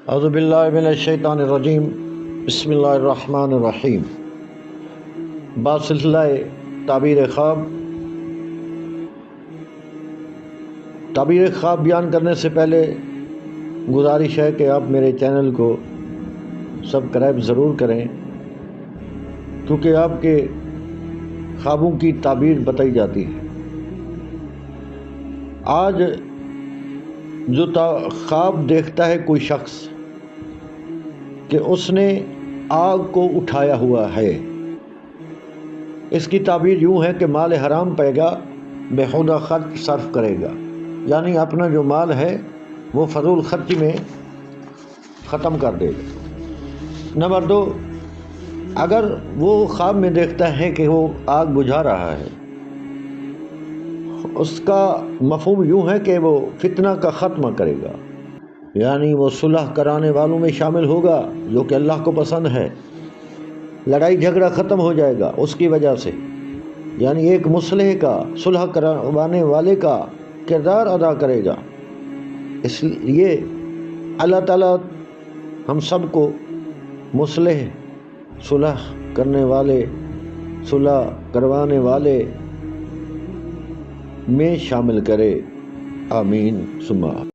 اعوذ باللہ من الشیطان الرجیم، بسم اللہ الرحمن الرحیم۔ بسلسلہ تعبیر خواب بیان کرنے سے پہلے گزارش ہے کہ آپ میرے چینل کو سبسکرائب ضرور کریں، کیونکہ آپ کے خوابوں کی تعبیر بتائی جاتی ہے۔ آج جو خواب دیکھتا ہے کوئی شخص کہ اس نے آگ کو اٹھایا ہوا ہے، اس کی تعبیر یوں ہے کہ مال حرام پائے گا، بیہودہ خرچ صرف کرے گا، یعنی اپنا جو مال ہے وہ فضول خرچی میں ختم کر دے گا۔ نمبر 2، اگر وہ خواب میں دیکھتا ہے کہ وہ آگ بجھا رہا ہے، اس کا مفہوم یوں ہے کہ وہ فتنہ کا خاتمہ کرے گا، یعنی وہ صلح کرانے والوں میں شامل ہوگا، جو کہ اللہ کو پسند ہے۔ لڑائی جھگڑا ختم ہو جائے گا اس کی وجہ سے، یعنی ایک مصلح کا، صلح کروانے والے کا کردار ادا کرے گا۔ اس لیے اللہ تعالیٰ ہم سب کو مصلح، صلح کرنے والے، صلح کروانے والے میں شامل کرے، آمین ثم آمین۔